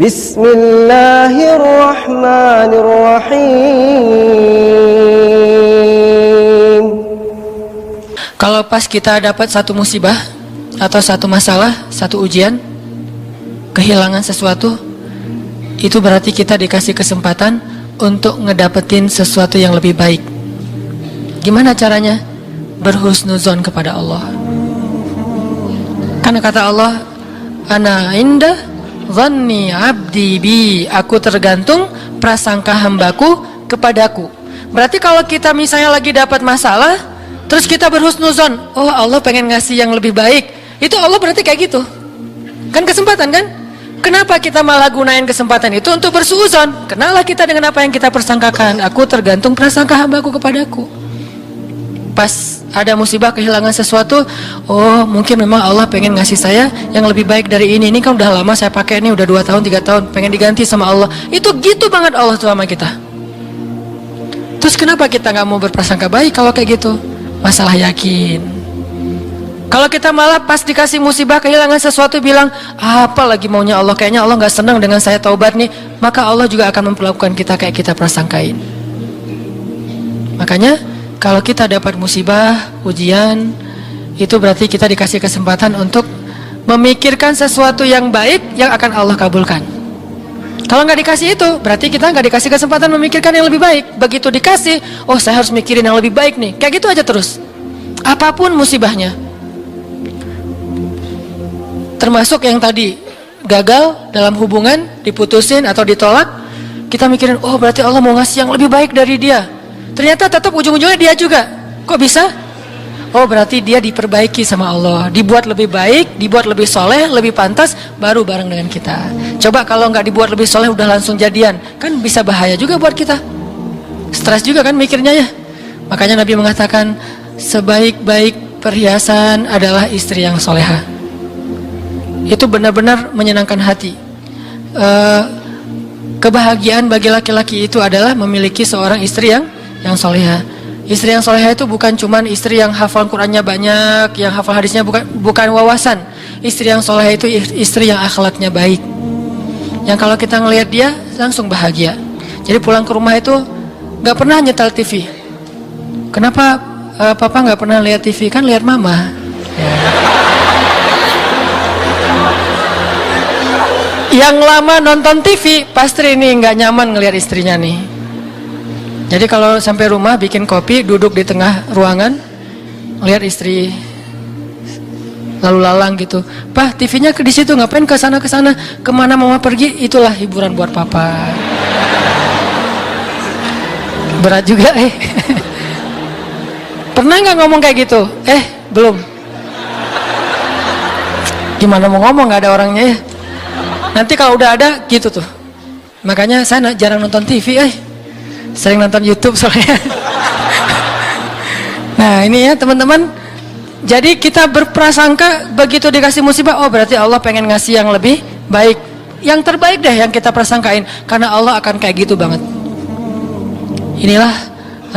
Bismillahirrahmanirrahim. Kalau pas kita dapat satu musibah atau satu masalah, satu ujian, kehilangan sesuatu, itu berarti kita dikasih kesempatan untuk ngedapetin sesuatu yang lebih baik. Gimana caranya? Berhusnuzon kepada Allah. Karena kata Allah, ana inda dhanni abdi bi, aku tergantung prasangka hambaku kepadaku. Berarti kalau kita misalnya lagi dapat masalah, terus kita berhusnuzon, oh Allah pengen ngasih yang lebih baik, itu Allah berarti kayak gitu. Kan kesempatan kan? Kenapa kita malah gunain kesempatan itu untuk bersuuzon? Kenalah kita dengan apa yang kita persangkakan. Aku tergantung prasangka hambaku kepadaku. Pas ada musibah kehilangan sesuatu, oh mungkin memang Allah pengen ngasih saya yang lebih baik dari ini. Ini kan udah lama saya pakai, ini udah 2 tahun 3 tahun, pengen diganti sama Allah. Itu gitu banget Allah tuh sama kita. Terus kenapa kita gak mau berprasangka baik kalau kayak gitu? Masalah yakin. Kalau kita malah pas dikasih musibah kehilangan sesuatu bilang, apa lagi maunya Allah, kayaknya Allah gak senang dengan saya taubat nih, maka Allah juga akan memperlakukan kita kayak kita prasangkain. Makanya kalau kita dapat musibah, ujian, itu berarti kita dikasih kesempatan untuk memikirkan sesuatu yang baik yang akan Allah kabulkan. Kalau nggak dikasih itu, berarti kita nggak dikasih kesempatan memikirkan yang lebih baik. Begitu dikasih, oh saya harus mikirin yang lebih baik nih. Kayak gitu aja terus. Apapun musibahnya. Termasuk yang tadi, gagal dalam hubungan, diputusin atau ditolak, kita mikirin, oh berarti Allah mau ngasih yang lebih baik dari dia. Ternyata tetap ujung-ujungnya dia juga. Kok bisa? Oh berarti dia diperbaiki sama Allah, dibuat lebih baik, dibuat lebih soleh, lebih pantas, baru bareng dengan kita. Coba kalau nggak dibuat lebih soleh udah langsung jadian, kan bisa bahaya juga buat kita. Stres juga kan mikirnya ya. Makanya Nabi mengatakan, sebaik-baik perhiasan adalah istri yang soleha. Itu benar-benar menyenangkan hati. Kebahagiaan bagi laki-laki itu adalah memiliki seorang istri yang soleha. Istri yang soleha itu bukan cuman istri yang hafal Qurannya banyak, yang hafal hadisnya, bukan wawasan. Istri yang soleha itu istri yang akhlaknya baik, yang kalau kita ngelihat dia langsung bahagia. Jadi pulang ke rumah itu gak pernah nyetel TV. Kenapa papa gak pernah lihat TV? Kan lihat mama ya. Yang lama nonton TV pasti ini gak nyaman ngelihat istrinya nih. Jadi kalau sampai rumah bikin kopi, duduk di tengah ruangan, lihat istri lalu lalang gitu. Pak, TV-nya di situ, ngapain ke sana kemana mama pergi? Itulah hiburan buat papa. Berat juga Pernah nggak ngomong kayak gitu? Belum. Gimana mau ngomong nggak ada orangnya ya? Nanti kalau udah ada gitu tuh. Makanya saya jarang nonton TV sering nonton YouTube soalnya. Nah ini ya teman-teman, jadi kita berprasangka begitu dikasih musibah, oh berarti Allah pengen ngasih yang lebih baik, yang terbaik deh yang kita prasangkain, karena Allah akan kayak gitu banget. Inilah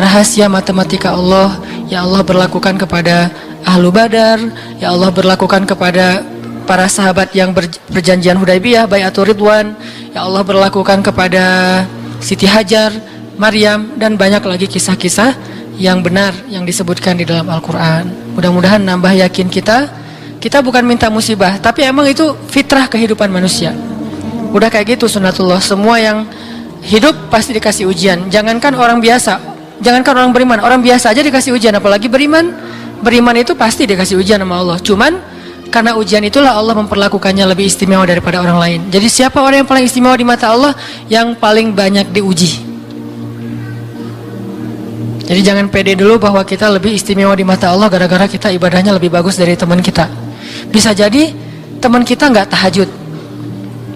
rahasia matematika Allah yang Allah berlakukan kepada Ahlu Badar, yang Allah berlakukan kepada para sahabat yang berjanjian Hudaybiyah, Bai'atul Ridwan, yang Allah berlakukan kepada Siti Hajar, Maryam, dan banyak lagi kisah-kisah yang benar yang disebutkan di dalam Al-Quran. Mudah-mudahan nambah yakin kita bukan minta musibah, tapi emang itu fitrah kehidupan manusia. Udah kayak gitu sunatullah, semua yang hidup pasti dikasih ujian. Jangankan orang biasa, jangankan orang beriman, orang biasa aja dikasih ujian, apalagi beriman. Beriman itu pasti dikasih ujian sama Allah. Cuman karena ujian itulah Allah memperlakukannya lebih istimewa daripada orang lain. Jadi siapa orang yang paling istimewa di mata Allah? Yang paling banyak diuji. Jadi jangan pede dulu bahwa kita lebih istimewa di mata Allah gara-gara kita ibadahnya lebih bagus dari teman kita. Bisa jadi teman kita nggak tahajud.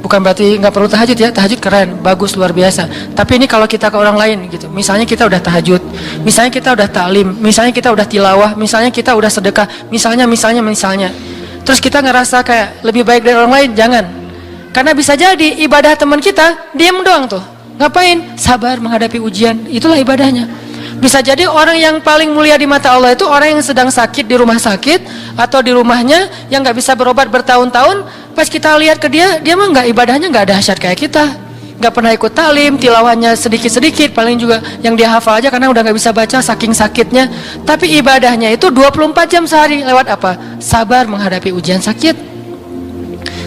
Bukan berarti nggak perlu tahajud ya, tahajud keren, bagus, luar biasa. Tapi ini kalau kita ke orang lain gitu, misalnya kita udah tahajud, misalnya kita udah taklim, misalnya kita udah tilawah, misalnya kita udah sedekah, misalnya. Terus kita ngerasa kayak lebih baik dari orang lain, jangan. Karena bisa jadi ibadah teman kita diam doang tuh. Ngapain? Sabar menghadapi ujian, itulah ibadahnya. Bisa jadi orang yang paling mulia di mata Allah itu orang yang sedang sakit di rumah sakit atau di rumahnya yang gak bisa berobat bertahun-tahun, pas kita lihat ke dia mah nggak, ibadahnya nggak dahsyat kayak kita, nggak pernah ikut talim, tilawahnya sedikit-sedikit, paling juga yang dia hafal aja karena udah nggak bisa baca saking sakitnya. Tapi ibadahnya itu 24 jam sehari. Lewat apa? Sabar menghadapi ujian sakit.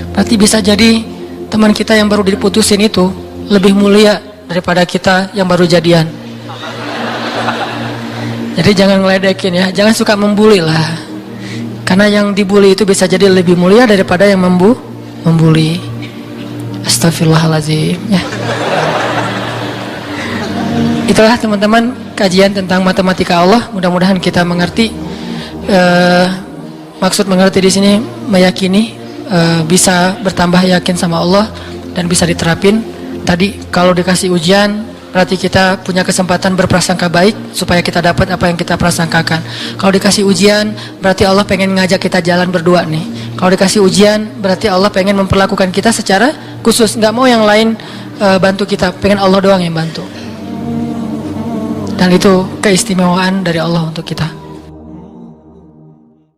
Berarti bisa jadi teman kita yang baru diputusin itu lebih mulia daripada kita yang baru jadian. Jadi jangan ngeledekin ya, jangan suka membuli lah. Karena yang dibully itu bisa jadi lebih mulia daripada yang membuli. Astagfirullahaladzim ya. Itulah teman-teman kajian tentang matematika Allah. Mudah-mudahan kita mengerti. Maksud mengerti di sini meyakini, bisa bertambah yakin sama Allah dan bisa diterapin. Tadi kalau dikasih ujian berarti kita punya kesempatan berprasangka baik supaya kita dapat apa yang kita prasangkakan. Kalau dikasih ujian berarti Allah pengen ngajak kita jalan berdua nih. Kalau dikasih ujian berarti Allah pengen memperlakukan kita secara khusus, nggak mau yang lain bantu kita, pengen Allah doang yang bantu. Dan itu keistimewaan dari Allah untuk kita.